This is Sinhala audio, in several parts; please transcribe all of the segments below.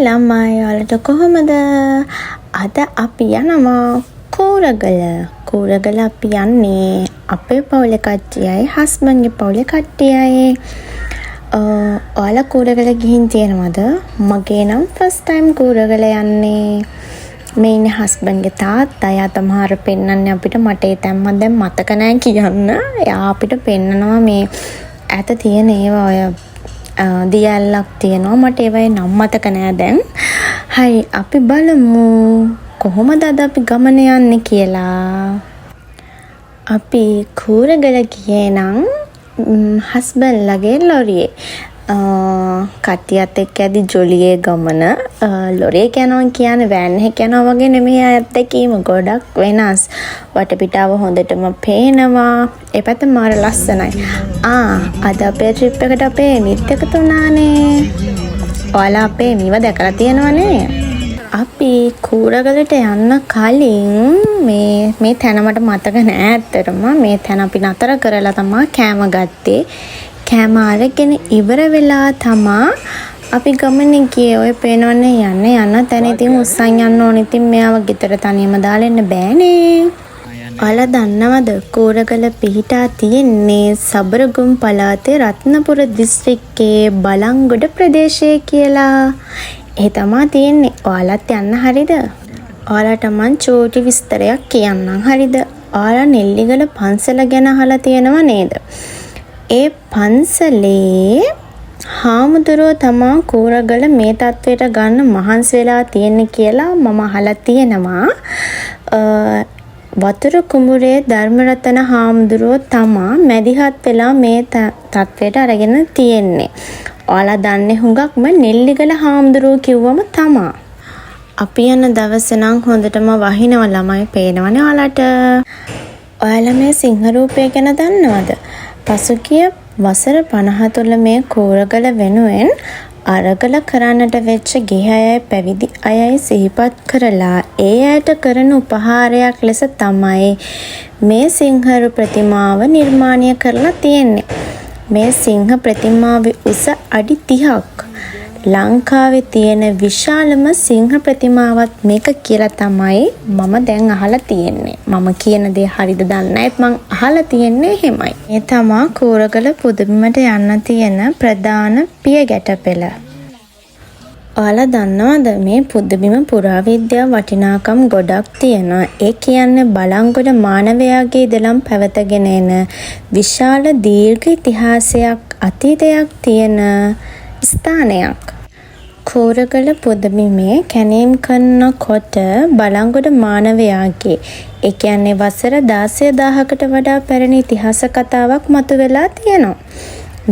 ළමයි ඔයාලට කොහොමද? අද අපි යනවා කූරගල අපි යන්නේ අපේ පවුලේ කට්ටියයි හස්බන්ඩ්ගේ පවුලේ කට්ටියයි. ඔයාලා කූරගල ගිහින් තියෙනවද? මගේ නම් ෆස්ට් ටයිම් කූරගල යන්නේ. මේ ඉන්නේ හස්බන්ඩ්ගේ තාත්තා. එයා තමහර පෙන්නන්නේ අපිට. මට ඒ තැම්ම දැන් මතක නැහැ කියන්න. එයා අපිට පෙන්නනවා මේ ඇත තියෙන ඒවා ඔය දියැලක් තියෙනවා. මට ඒවයි නම් මතක නෑ දැන්. හරි අපි බලමු කොහොමද අද අපි ගමන යන්නේ කියලා. අපි කූරගල ගියේ නම් හස්බන්ඩ්ලාගේ ලොරියේ. කට්ටියත් එක්ක ඇදි ජොලියේ ගමන. ලොරියක යනවා කියන්නේ වෑන් එකක යනවා වගේ නෙමෙයි. අත්දැකීම ගොඩක් වෙනස්. වටපිටාව හොඳටම පේනවා. ඒ පැත්ත මාර ලස්සනයි. අද අපේ ට්‍රිප් එකට අපේ මිත් එකතු වුණානේ. ඔයාලා අපේ මිව දැකලා තියෙනවනේ. අපි කූරගලට යන්න කලින් මේ තැන මට මතක නෑ ඇත්තටම. මේ තැන අපි නතර කරලා තමයි කෑම ගත්තේ. කෑම අරගෙන ඉවර වෙලා තමා අපි ගමනේ ගියේ. ඔය පේනවනේ යන්න තැන ඉතින් උස්සන් යන්න ඕනේ. ඉතින් මෙයාව ගෙදර තනියම දාලා එන්න බෑනේ. ඔයාලා දන්නවද කූරගල පිහිටා තියෙන්නේ සබරගම් පළාතේ රත්නපුර දිස්ත්‍රික්කයේ බලංගොඩ ප්‍රදේශයේ කියලා. ඒ තමයි තියෙන්නේ. ඔයාලත් යන්න හරිද? ඔයාලට මං චූටි විස්තරයක් කියන්නම් හරිද? ඔයාලා නෙල්ලිගල පන්සල ගැන අහලා තියෙනව නේද? ඒ පන්සලේ හාමුදුරුවෝ තමා කූරගල මේ තත්වයට ගන්න මහන්සි වෙලා තියෙන්නේ කියලා මම අහලා තියෙනවා. වතුර කුඹුරේ ධර්මරතන හාමුදුරුවෝ තමා මැදිහත් වෙලා මේ තත්වයට අරගෙන තියෙන්නේ. ඔයාලා දන්නේ හුඟක්ම නෙල්ලිගල හාමුදුරුවෝ කිව්වම තමා. අපි යන දවසේ නම් හොඳටම වහිනව ළමයි පේනවනේ ඔයාලට. ඔයාලා මේ සිංහ රූපය ගැන දන්නවද? පසුගිය වසර 50 තුළ මේ කූරගල වෙනුවෙන් අරගල කරන්නට වෙච්ච ගිහි අයයි පැවිදි අයයි සිහිපත් කරලා ඒ අයට කරන උපහාරයක් ලෙස තමයි මේ සිංහරු ප්‍රතිමාව නිර්මාණය කරලා තියෙන්නේ. මේ සිංහ ප්‍රතිමාවේ උස අඩි 30ක්. ලංකාවේ තියෙන විශාලම සිංහ ප්‍රතිමාවත් මේක කියලා තමයි මම දැන් අහලා තියෙන්නේ. මම කියන දේ හරිද දන්නේ නැත්. මං අහලා තියෙන්නේ එහෙමයි. මේ තමා කූරගල පුදබිමට යන්න තියෙන ප්‍රධාන පියගැටපෙළ. ඔයාලා දන්නවද මේ පුදබිම පුරාවිද්‍යා වටිනාකම් ගොඩක් තියෙනවා. ඒ කියන්නේ බලංගොඩ මානවයාගේ ඉදලම් පැවතගෙන එන විශාල දීර්ඝ ඉතිහාසයක් අතීතයක් තියෙන ස්ථානයක්. කූරගල පුදබිමේ කැණීම් කරනකොට බලංගොඩ මානවයාගේ ඒ කියන්නේ වසර 16000කට වඩා පැරණි ඉතිහාස කතාවක් මතුවලා තියෙනවා.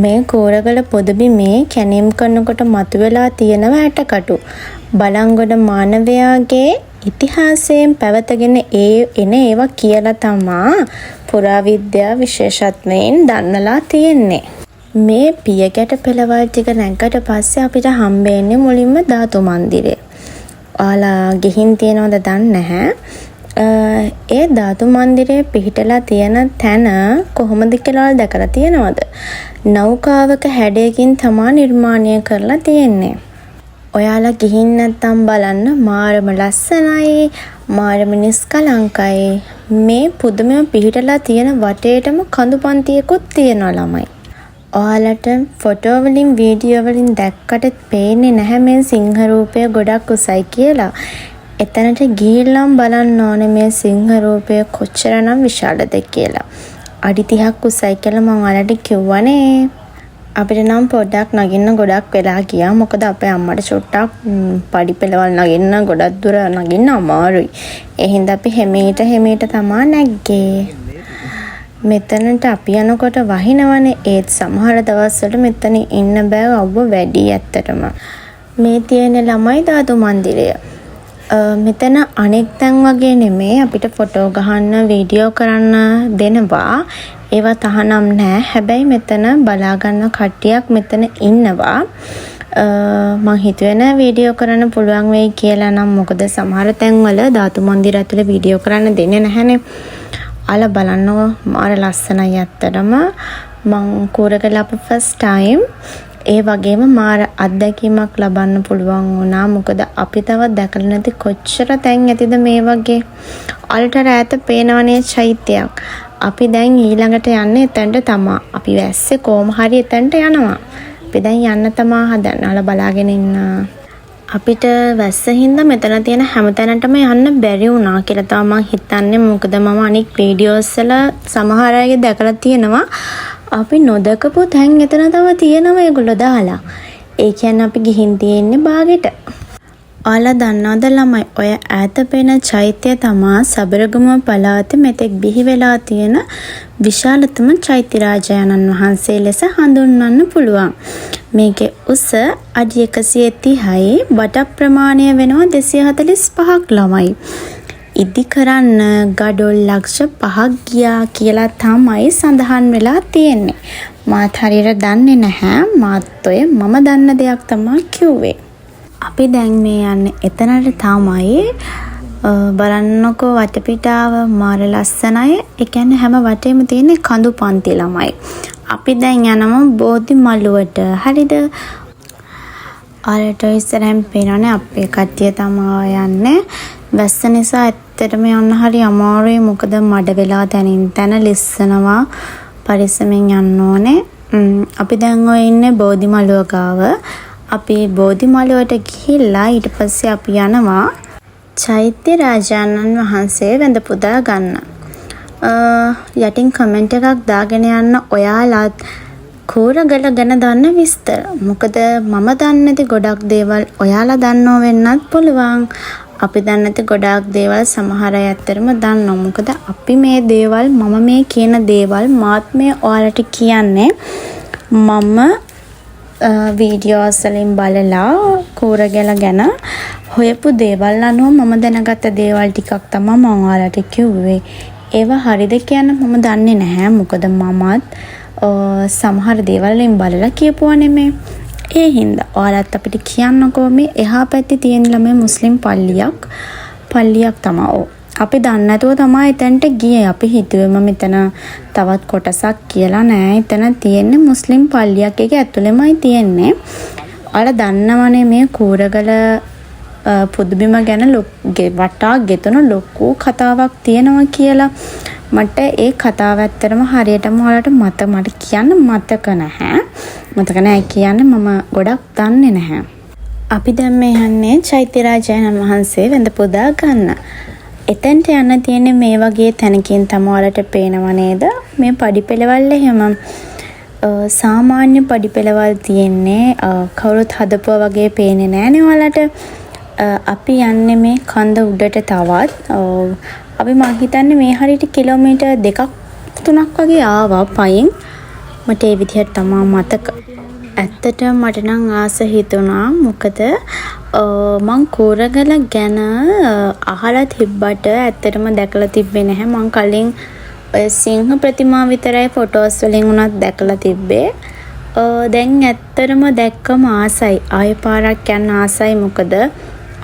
මේ කූරගල පුදබිමේ කැණීම් කරනකොට මතුවලා තියෙනව ඇටකටු. බලංගොඩ මානවයාගේ ඉතිහාසයෙන් පැවතගෙන එන ඒවා කියලා තමා පුරාවිද්‍යා විශේෂත්වයෙන් දන්නලා තියෙන්නේ. මේ පියගැට පෙළවල් ටික නැග්ගට පස්සේ අපිට හම්බෙන්නේ මුලින්ම ධාතු මන්දිරය. ඔයාලා ගිහින් තියනවද දන්නේ නැහැ. ඒ ධාතු මන්දිරයේ පිහිටලා තියෙන තැන කොහොමද කියලා දැකලා තියෙනවද? නෞකාවක හැඩයකින් තමා නිර්මාණය කරලා තියෙන්නේ. ඔයාලා ගිහින් නැත්තම් බලන්න මාරම ලස්සනයි, මාරම නිස්කලංකයි. මේ පුදුමම පිහිටලා තියෙන වටේටම කඳු පන්තියකුත් තියෙනවා ළමයි. ඔයාලට ෆොටෝ වලින් වීඩියෝ වලින් දැක්කට පේන්නේ නැහැ මේ සිංහ රූපය ගොඩක් උසයි කියලා. එතනට ගිහිල්ලාම බලන්න ඕනේ මේ සිංහ රූපය කොච්චරනම් විශාලද කියලා. අඩි 30ක් උසයි කියලා මම ඔයාලට කිව්වනේ. අපිට නම් පොඩ්ඩක් නගින්න ගොඩක් වෙලා ගියා. මොකද අපේ අම්මට චුට්ටක් පඩි පෙළවල් නගින්න ගොඩක් දුර නගින්න අමාරුයි. ඒ හින්දා අපි හැමීට තමා නැග්ගේ. මෙතනට අපි යනකොට වහිනවනේ. ඒත් සමහර දවස්වල මෙතන ඉන්න බෑ. අවුව වැඩි ඇත්තටම. මේ තියෙන ළමයි ධාතු මන්දිරය. මෙතන අනෙක් තැන් වගේ නෙමෙයි. අපිට ෆොටෝ ගහන්න වීඩියෝ කරන්න දෙනවා. ඒවා තහනම් නෑ. හැබැයි මෙතන බලා ගන්න කට්ටියක් මෙතන ඉන්නවා. මම හිතුවේ නෑ වීඩියෝ කරන්න පුළුවන් වෙයි කියලා නම්. මොකද සමහර තැන්වල ධාතු මන්දිර ඇතුලේ වීඩියෝ කරන්න දෙන්නේ නැහැනේ. අල බලන්නකො මාර ලස්සනයි ඇත්තටම. මං කූරගල අප ෆස්ට් ටයිම් ඒ වගේම මාර අත්දැකීමක් ලබන්න පුළුවන් වුණා. මොකද අපි තවත් දැකලා නැති කොච්චර තැන් ඇතිද මේ වගේ. අල්ටර ඈත පේනවනේ චෛත්‍යයක්. අපි දැන් ඊළඟට යන්නේ එතනට තමා. අපි වැස්සේ කොහොම හරි එතනට යනවා. අපි දැන් යන්න තමා හදන්නේ. ඔයාලා බලාගෙන ඉන්න. අපිට වැස්ස හින්දා මෙතන තියෙන හැමතැනටම යන්න බැරි වුණා කියලා තමයි මම හිතන්නේ. මොකද මම අනික් වීඩියෝස් වල සමහර අයගේ දැකලා තියෙනවා. අපි නොදකපු තැන් එතන තව තියෙනවා ඒගොල්ලෝ දාලා. ඒ කියන්නේ අපි ගිහින් තියෙන්නේ බාගෙට. ඔයාලා දන්නවද ළමයි, ඔය ඈත පෙන චෛත්‍ය තමා සබරගම පළාතේ මෙතෙක් බිහි වෙලා තියෙන විශාලතම චෛත්‍ය රාජානන් වහන්සේ ලෙස හඳුන්වන්න පුළුවන්. මේකේ උස අඩි 130යි, බට ප්‍රමාණය වෙනවා 245ක් ළමයි. ඉදි කරන්න ගඩොල් ලක්ෂ 5ක් ගියා කියලා තමයි සඳහන් වෙලා තියෙන්නේ. මාත් හරියට දන්නේ නැහැ. මාත් ඔය මම දන්න දෙයක් තමයි කිව්වේ. අපි දැන් මේ යන්නේ එතනට තමයි. බලන්නකෝ වටපිටාව මාර ලස්සනයි. ඒ කියන්නේ හැම වටේම තියෙන කඳු පන්ති ළමයි. අපි දැන් යනවා බෝධි මළුවට. හරිද? ආරට ඉස්සරහින් පේනනේ අපේ කට්ටිය තමයි යන්නේ. වැස්ස නිසා ඇත්තටම යන්න හරි අමාරුයි. මොකද මඩ වෙලා තැනින් තැන ලිස්සනවා. පරිස්සමෙන් යන්න ඕනේ. අපි දැන් ඔය ඉන්නේ බෝධි මළුව ගාව. අපි බෝධි මළුවට ගිහිල්ලා ඊට පස්සේ අපි යනවා චෛත්‍ය රාජානන් වහන්සේ වැඳ පුදා ගන්න. යටින් කමෙන්ට් එකක් දාගෙන යන්න ඔයාලත් කෝරගල ගැන දන්න විස්තර. මොකද මම දන්නේ නැති ගොඩක් දේවල් ඔයාලා දන්නව වෙන්නත් පුළුවන්. අපි දන්නේ නැති ගොඩාක් දේවල් සමහර අය ඇත්තටම දන්නවා. මොකද අපි මේ දේවල් මම මේ කියන දේවල් මාත් මේ ඔයාලට කියන්නේ මම වීඩියෝස් වලින් බලලා කෝරගල ගැන හොයපු දේවල් අනුව මම දැනගත්ත දේවල් ටිකක් තමයි මම ඔයාලට කිව්වේ. ඒවා හරිද කියන්න මම දන්නේ නැහැ. මොකද මමත් සමහර දේවල් වලින් බලලා කියපුවා නෙමෙයි. ඒ හින්දා ඔයාලත් අපිට කියන්නකෝ මේ එහා පැත්තේ තියෙන ළමයි මුස්ලිම් පල්ලියක් තමයි. අපි දන්නේ නැතුව තමයි එතනට ගියේ. අපි හිතුවේම මෙතන තවත් කොටසක් කියලා නෑ. එතන තියෙන්නේ මුස්ලිම් පල්ලියක්. ඒක ඇතුළෙමයි තියෙන්නේ. ඔයාලා දන්නවනේ මේ කූරගල පුදුබිම ගැන වටා ගෙතුණු ලොකු කතාවක් තියෙනවා කියලා. මට ඒ කතාව ඇත්තටම හරියටම ඔයාලට මට කියන්න මතක නැහැ. මතක නැහැ කියන්නේ මම ගොඩක් දන්නේ නැහැ. අපි දැන් මේ යන්නේ චෛත්‍ය රාජානන් වහන්සේ වැඳ පුදා ගන්න. එතෙන්ට යන්න තියෙන්නේ මේ වගේ තැනකින් තමයි ඔයාලට පේනව නේද? මේ පඩිපෙළවල් එහෙම සාමාන්‍ය පඩිපෙළවල් තියෙන්නේ. කවුරුත් හදපුවා වගේ පේන්නේ නෑනේ ඔයාලට. අපි යන්නේ මේ කන්ද උඩට තවත්. අපි මං හිතන්නේ මේ හරියට කිලෝමීටර් 2-3ක් වගේ ආවා පයින්. මට ඒ විදිහට තමයි මතක. ඇත්තට මට නම් ආස හිතුණා. මොකද මං කෝරගල ගැන අහලා තිබ්බට ඇත්තටම දැකලා තිබ්බේ නැහැ. මං කලින් ඔය සිංහ ප්‍රතිමා විතරයි ෆොටෝස් වලින් උනත් දැකලා තිබ්බේ. දැන් ඇත්තටම දැක්කම ආසයි. ආයෙ පාරක් යන්න ආසයි. මොකද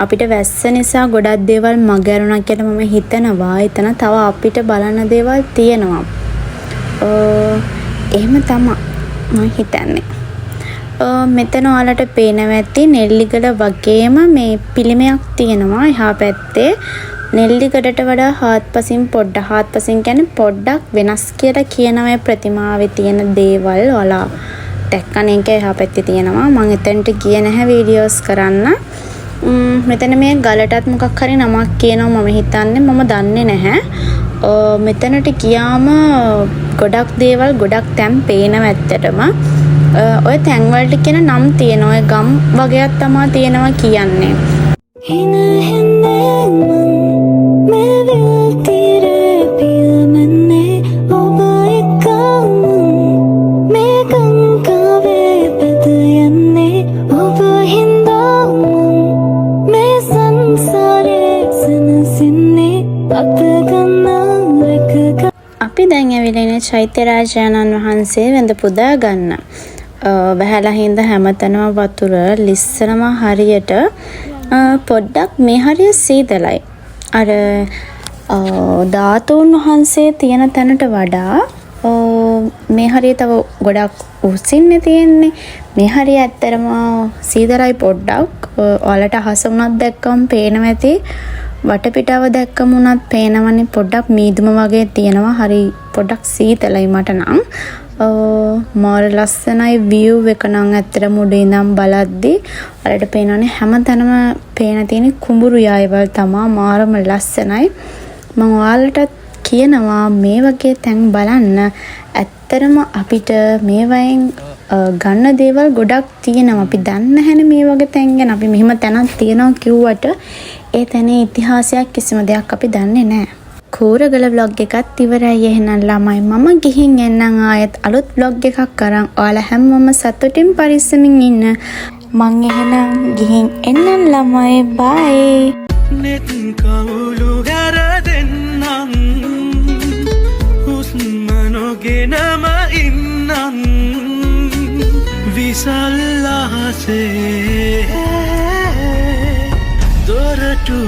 අපිට වැස්ස නිසා ගොඩක් දේවල් මගහැරුණා කියලා මම හිතනවා. එතන තව අපිට බලන්න දේවල් තියෙනවා. එහෙම තමයි මම හිතන්නේ. මෙතන ඔයාලට පේනවා ඇති නෙල්ලිගල වගේම මේ පිළිමයක් තියෙනවා එහා පැත්තේ. නෙල්ලිගලට වඩා හාත්පසින් කියන්නේ පොඩ්ඩක් වෙනස් කියලා කියන මේ ප්‍රතිමාවේ තියෙන දේවල් ඔයාලා දැක්කනේ. ඒක එහා පැත්තේ තියෙනවා. මම එතනට ගියේ නැහැ වීඩියෝස් කරන්න. මෙතන මේ ගලටත් මොකක් හරි නමක් කියනවා මම හිතන්නේ. මම දන්නේ නැහැ. මෙතනට ගියාම ගොඩක් දේවල් ගොඩක් තැන් පේනවා ඇත්තටම. ඔය තැන් වලට කියන නම් තියෙනවා. ඔය ගම් වගේක් තමයි තියෙනවා කියන්නේ. අපි දැන් ඇවිල්ලා ඉන්නේ චෛත්‍ය රාජානන් වහන්සේ වැඳ පුදා ගන්න. බහැලා හින්දා හැමතැනම වතුර ලිස්සනවා හරියට. පොඩ්ඩක් මේ හරිය සීතලයි. අර ධාතුන් වහන්සේ තියෙන තැනට වඩා මේ හරිය තව ගොඩක් උසින්නේ තියෙන්නේ. මේ හරිය ඇත්තරම සීතලයි පොඩ්ඩක්. ඔයාලට අහස උනත් දැක්කම පේනවා ඇති. වටපිටාව දැක්කම උනත් පේනවනේ පොඩ්ඩක් මීදුම වගේ තියෙනවා. හරි පොඩ්ඩක් සීතලයි මට නම්. මාර ලස්සනයි view එක නම් ඇත්තටම උඩ ඉඳන් බලද්දි ඔයාලට පේනවනේ හැමතැනම පේන තියෙන කුඹුරු යායවල් තමයි මාරම ලස්සනයි. මම ඔයාලට කියනවා මේ වගේ තැන් බලන්න. ඇත්තටම අපිට මේ වයින් ගන්න දේවල් ගොඩක් තියෙනවා. අපි දන්නේ නැහැනේ මේ වගේ තැන් ගැන. අපි මෙහෙම තැනක් තියෙනවා කිව්වට ඒ තැනේ ඉතිහාසයක් කිසිම දෙයක් අපි දන්නේ නැහැ. කූරගල vlog එකත් ඉවරයි. එහෙනම් ළමයි මම ගිහින් එන්නම් ආයෙත් අලුත් vlog එකක් අරන්. ඔයාලා හැමෝම සතුටින් පරිස්සමින් ඉන්න. මං එහෙනම් ගිහින් එන්නම් ළමයි. bye. net kawulu garadennan husmanogenama innan visallahase doratu